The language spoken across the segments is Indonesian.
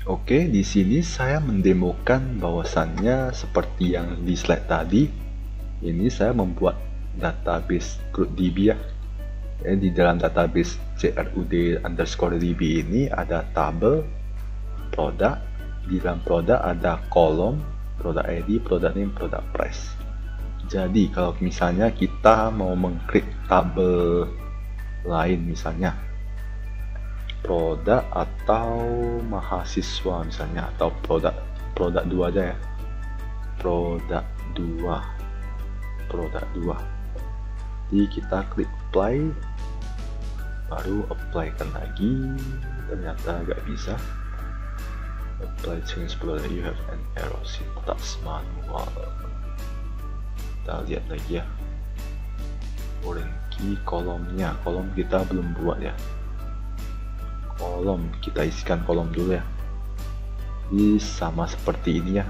Oke, di sini saya mendemokan bahwasannya seperti yang di slide tadi, ini saya membuat database CRUDDB ya. Di dalam database CRUD_DB ini ada tabel produk, di dalam produk ada kolom product ID, product name, product price. Jadi kalau misalnya kita mau mengklik tabel lain, misalnya produk atau mahasiswa misalnya, atau produk 2 aja ya, produk 2. Jadi kita klik apply, baru apply kan lagi, ternyata nggak bisa. Apply change product, you have an error, syntax manual. Kita lihat lagi ya, foreign key kolomnya, kolom kita belum buat ya. Kolom kita isikan kolom dulu ya. Ini sama seperti ini ya,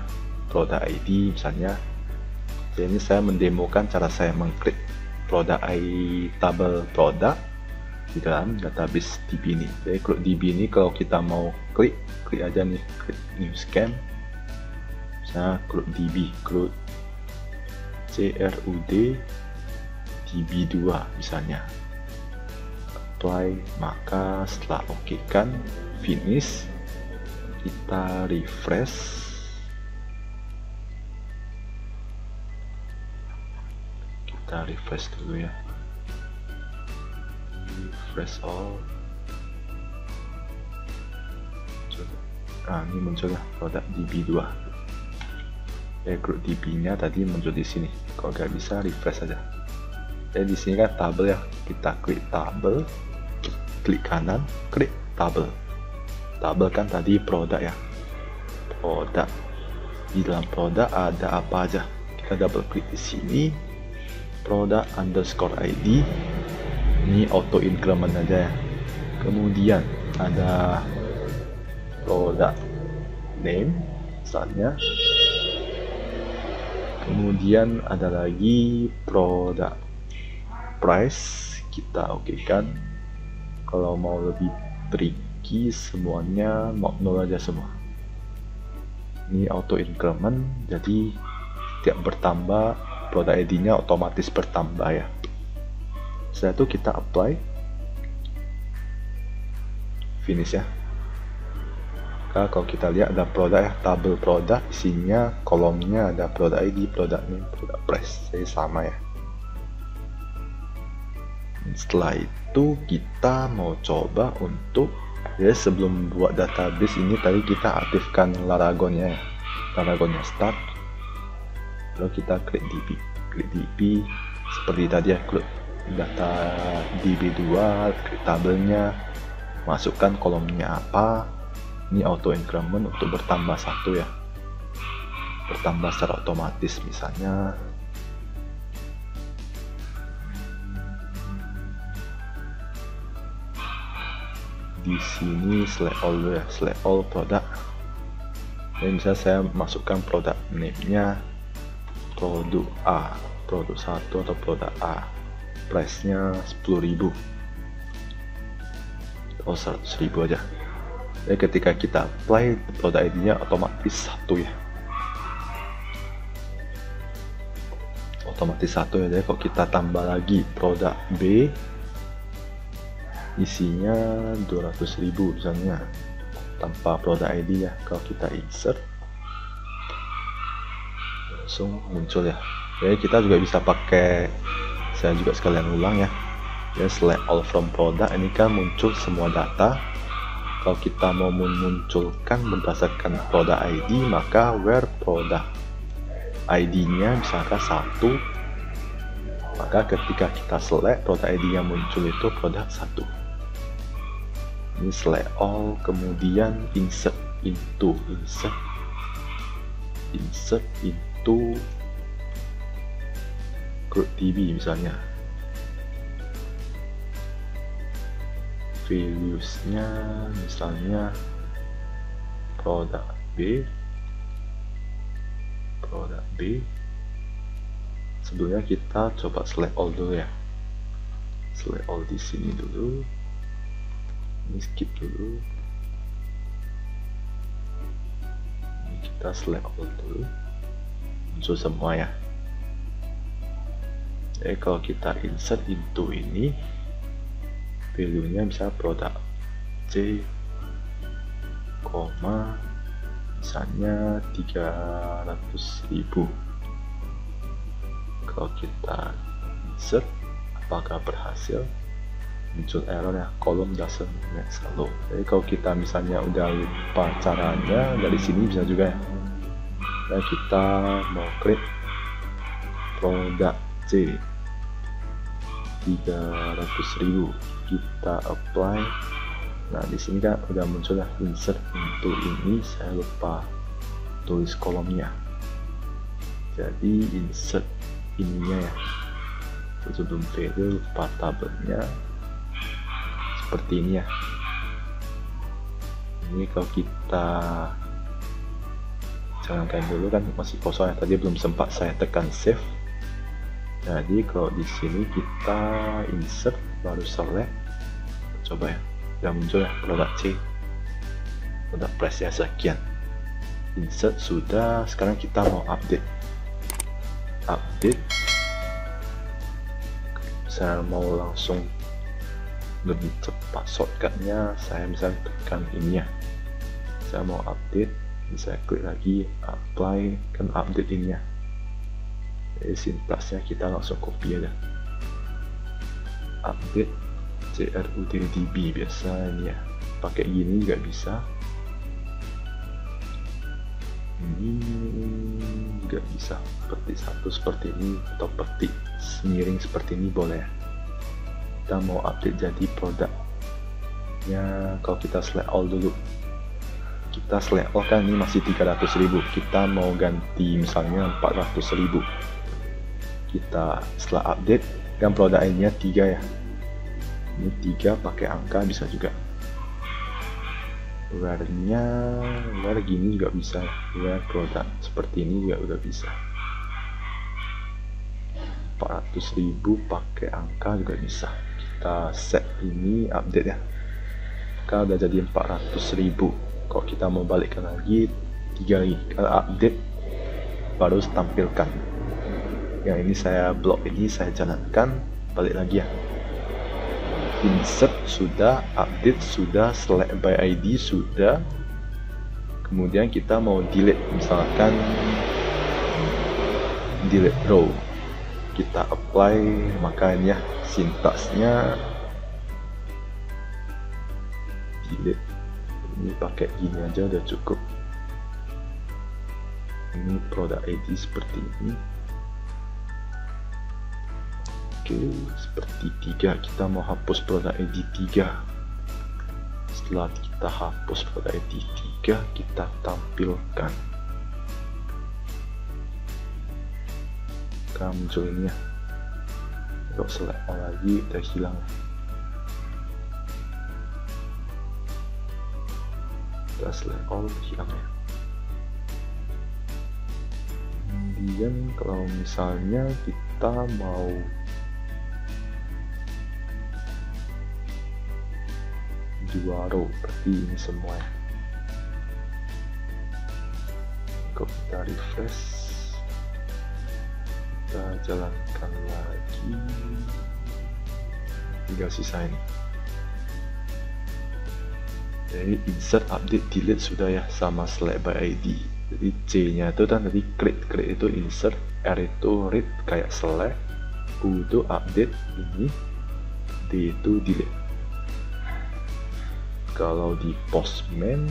product ID misalnya. Jadi ini saya mendemokan cara saya mengklik produk ID, tabel produk di dalam database DB ini. Jadi kalau DB ini kalau kita mau klik aja nih, klik new scan, misalnya CRUDDB, CRUD DB2 misalnya, apply, maka setelah oke kan, finish, kita refresh. Kita refresh dulu ya, refresh all. Nah, ini muncul lah produk DB2. CRUDDB nya tadi muncul di sini. Kalau nggak bisa, refresh aja. Jadi di sini kan tabel ya, kita klik tabel, klik kanan, klik tabel. Tabel kan tadi produk ya, produk. Di dalam produk ada apa aja? Kita double klik di sini, produk underscore ID. Ini auto increment aja ya. Kemudian ada product name misalnya. Kemudian ada lagi product price, kita oke kan. Kalau mau lebih tricky, semuanya mau 0 aja semua. Ini auto increment, jadi setiap bertambah produk ID nya otomatis bertambah ya. Setelah itu kita apply, finish ya. Kalau kita lihat ada produk ya, tabel produk, isinya kolomnya ada produk ID, produk name, produk price, jadi sama ya. Setelah itu kita mau coba untuk ya, sebelum buat database ini tadi kita aktifkan Laragonnya ya. Laragonnya start, lalu kita klik DB, seperti tadi ya, klik data DB2, klik tabelnya, masukkan kolomnya apa. Ini auto increment untuk bertambah 1 ya, bertambah secara otomatis. Misalnya di sini select all dulu ya, select all produk. Dan misalnya saya masukkan produk name-nya produk A, produk 1 atau produk A, price nya 10.000 atau 100.000 aja. Jadi ketika kita apply, produk ID nya otomatis 1 ya, otomatis 1 ya. Jadi kalau kita tambah lagi produk B, isinya 200.000 misalnya, tanpa produk ID ya, kalau kita insert langsung muncul ya. Jadi kita juga bisa pakai, saya juga sekalian ulang ya, select all from product, ini kan muncul semua data. Kalau kita mau memunculkan berdasarkan produk ID, maka where product ID nya misalkan 1, maka ketika kita select, produk ID yang muncul itu produk 1. Ini select all, kemudian insert into CRUDDB misalnya, values-nya misalnya produk B. Sebelumnya kita coba select all dulu ya, select all di sini dulu, ini skip dulu. kita select all dulu, muncul semua ya. Jadi kalau kita insert into ini, value nya bisa produk C, misalnya 300.000. Kalau kita insert, apakah berhasil? Muncul error ya, column doesn't match hello. Jadi kalau kita misalnya udah lupa caranya, dari sini bisa juga ya. Nah, kita mau create produk C 300.000, kita apply. Nah, di sini kan udah muncul lah insert into ini, saya lupa tulis kolomnya. Jadi insert ininya ya, sebelum value lupa tabelnya seperti ini ya. Ini kalau kita jalankan dulu kan masih kosong ya, tadi belum sempat saya tekan save. Jadi kalau di sini kita insert baru select, coba ya, udah muncul ya produk C, produk price ya sekian. Insert sudah, sekarang kita mau update. Saya mau langsung lebih cepat shortcutnya, saya bisa tekan ini ya. Saya mau update, saya klik lagi apply, kan update ini ya. Jadi sintaksnya kita langsung copy aja, update CRUDDB biasa ini ya, pakai gini juga bisa, ini juga bisa, petik satu seperti ini atau petik miring seperti ini boleh. Kita mau update jadi produknya, kalau kita select all dulu, kita select all kan ini masih 300.000, kita mau ganti misalnya 400.000. Kita setelah update kan produk ini 3 ya, ini 3 pakai angka bisa juga. Where-nya gini juga bisa, where produk seperti ini juga udah bisa. 400.000 pakai angka juga bisa. Kita set ini update ya, kan udah jadi 400.000. Kalau kita mau balikkan lagi 3 lagi, kalau update baru tampilkan. Yang ini saya blok, ini saya jalankan, balik lagi ya. Insert sudah, update sudah, select by ID sudah. Kemudian kita mau delete, misalkan delete row, kita apply, makanya sintaksnya delete. Ini pakai gini aja udah cukup. Ini produk ID seperti ini. Oke, seperti 3, kita mau hapus produk ID 3. Setelah kita hapus produk ID 3, kita tampilkan. Kita muncul ini ya. Kalau select all lagi udah hilang. Kita select all hilang ya. Kemudian kalau misalnya kita mau dua row, berarti ini semua ya. Kalau kita refresh, kita jalankan lagi, tinggal sisa ini. Jadi insert, update, delete sudah ya, sama select by ID. Jadi C nya itu kan tadi create itu insert, R itu read kayak select, U itu update ini, D itu delete. Kalau di Postman,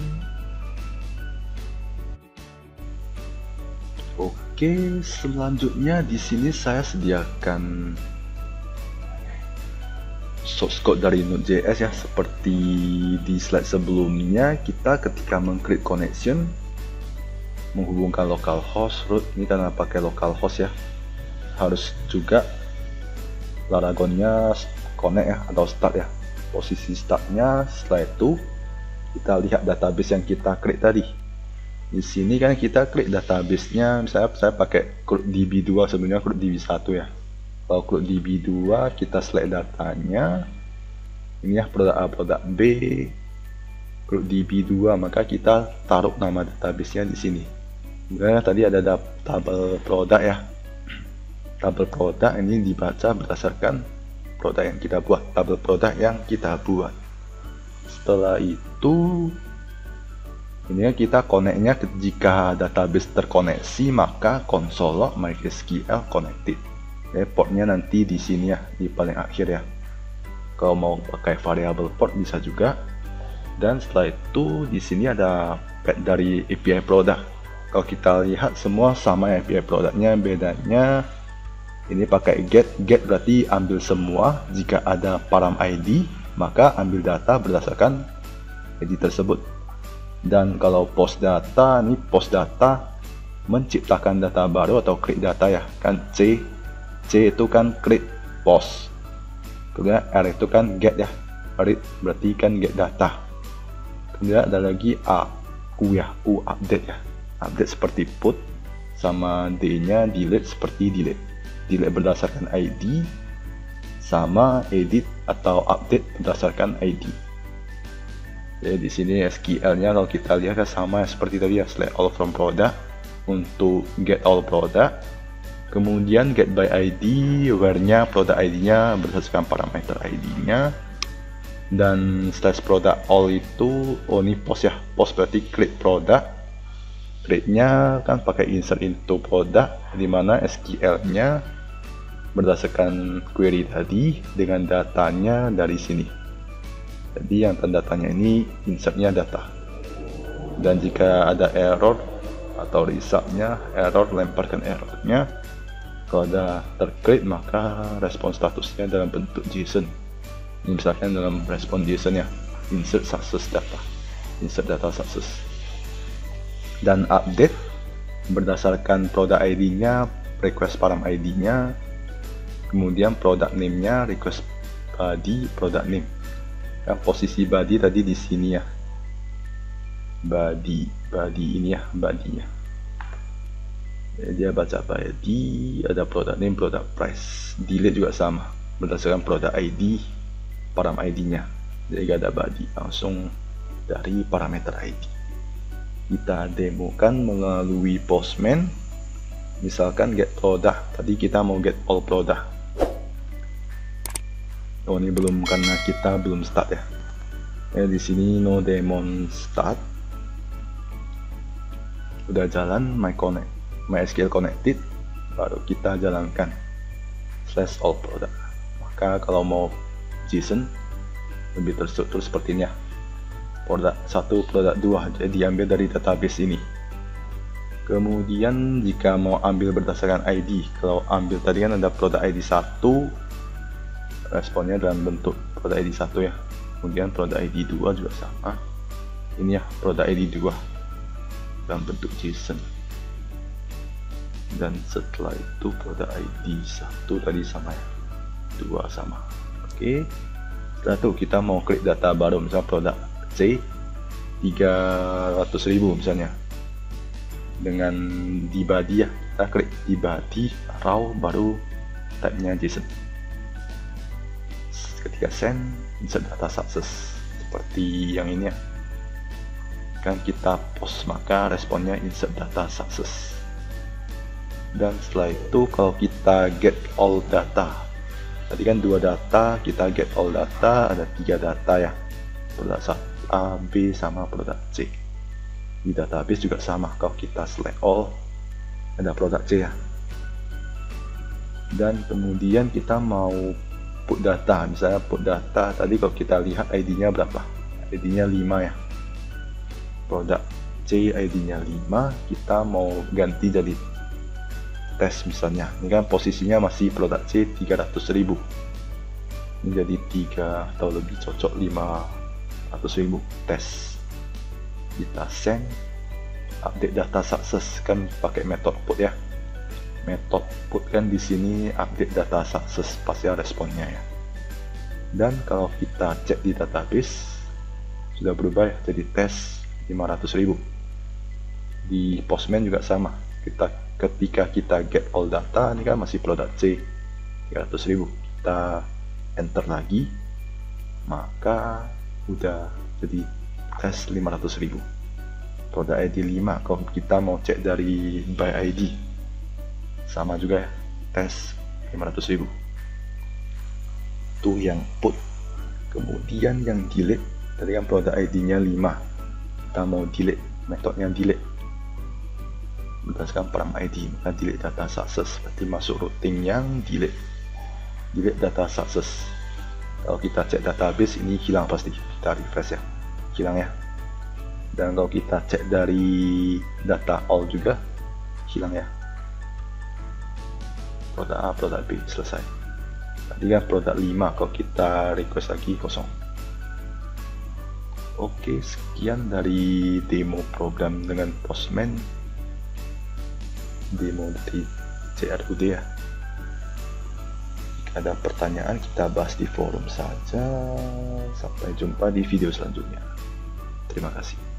oke, selanjutnya di sini saya sediakan source code dari Node.js ya, seperti di slide sebelumnya. Kita ketika meng-create connection, menghubungkan localhost root, ini karena pakai localhost ya, harus juga Laragonnya connect ya, atau start ya. Posisi startnya, setelah itu kita lihat database yang kita create tadi. Di sini kan kita create database-nya, misalnya saya pakai CrudDB2, sebenarnya CrudDB1 ya. Kalau CrudDB2 kita select datanya, ini ya produk A, produk B, CrudDB2, maka kita taruh nama database-nya di sini. Kemudian tadi ada tabel produk ya. Tabel produk ini dibaca berdasarkan produk yang kita buat, tabel produk yang kita buat. Setelah itu ini kita connect-nya jika database terkoneksi maka console MySQL connected. Portnya nanti di sini ya, di paling akhir ya. Kalau mau pakai variable port bisa juga. Dan setelah itu di sini ada pad dari API product. Kalau kita lihat semua sama ya API produknya, bedanya ini pakai get berarti ambil semua. Jika ada param ID maka ambil data berdasarkan ID tersebut. Dan kalau post data, ini post data menciptakan data baru atau create data ya, kan C itu kan create post, kemudian R itu kan get ya, read berarti kan get data. Kemudian ada lagi U update ya, update seperti put, sama D nya delete seperti delete berdasarkan ID, sama edit atau update berdasarkan ID. Jadi di sini SQL-nya kalau kita lihat sama seperti tadi ya, select all from product untuk get all product, kemudian get by ID, where-nya product ID-nya berdasarkan parameter ID-nya, dan slash product all itu ini post ya, post berarti create product, create-nya kan pakai insert into product, dimana SQL-nya berdasarkan query tadi dengan datanya dari sini. Jadi yang datanya ini insertnya data, dan jika ada error atau resultnya error, lemparkan errornya. Kalau ada tercreate maka respon statusnya dalam bentuk JSON. Ini misalkan dalam respon JSON ya, insert success data, insert data success. Dan update berdasarkan product ID-nya, request param ID-nya, kemudian product name-nya, request body product name. Ya, posisi body tadi di sini ya, body ini ya, body-nya. Jadi dia baca body, ada product name, product price. Delete juga sama berdasarkan product ID, param ID-nya. Jadi gak ada body, langsung dari parameter ID. Kita demokan melalui Postman. Misalkan get product, tadi kita mau get all product. Oh ini belum, karena kita belum start ya. Di sini no daemon start. Udah jalan MySQL connected, baru kita jalankan slash all product. Maka kalau mau JSON lebih terstruktur seperti ini ya. Product 1, product 2, jadi diambil dari database ini. Kemudian jika mau ambil berdasarkan ID, kalau ambil tadi kan ada product ID 1, responnya dalam bentuk product ID 1 ya. Kemudian product ID 2 juga sama. Ini ya, product ID 2 dalam bentuk JSON. Dan setelah itu product ID 1 tadi sama ya, 2 sama. Oke. Setelah itu kita mau klik data baru, misalnya produk C 300.000 misalnya. Dengan di body ya, kita klik di body raw, baru type-nya JSON. Ketika send, insert data success seperti yang ini ya, kan kita post maka responnya insert data success. Dan setelah itu kalau kita get all data, tadi kan 2 data, kita get all data, ada 3 data ya, produk A, B sama produk C. Di database juga sama, kalau kita select all ada produk C ya. Dan kemudian kita mau put data, misalnya put data tadi kalau kita lihat ID-nya berapa, ID-nya 5 ya, produk C ID-nya 5, kita mau ganti jadi tes misalnya. Ini kan posisinya masih produk C 300.000, ini jadi 3 atau lebih cocok 500.000 tes. Kita send, update data success, kan pakai metode put ya. Metode put kan di sini update data success pasca responnya ya. Dan kalau kita cek di database sudah berubah ya, jadi tes 500.000. Di Postman juga sama. Ketika kita get all data, ini kan masih produk C 300.000. Kita enter lagi, maka udah jadi tes 500.000. produk ID 5. Kalau kita mau cek dari by ID, sama juga ya, tes 500.000. Itu yang put. Kemudian yang delete, tadi kan produk ID nya 5, kita mau delete, metodenya delete berdasarkan param ID, maka delete data success, berarti masuk routing yang delete data success. Kalau kita cek database ini hilang pasti, kita refresh ya, hilang ya. Dan kalau kita cek dari data all juga hilang ya. Produk A, produk B, selesai. Tadi kan produk 5, kalau kita request lagi kosong. Oke, sekian dari demo program dengan Postman, demo dari CRUD ya. Jika ada pertanyaan, kita bahas di forum saja. Sampai jumpa di video selanjutnya. Terima kasih.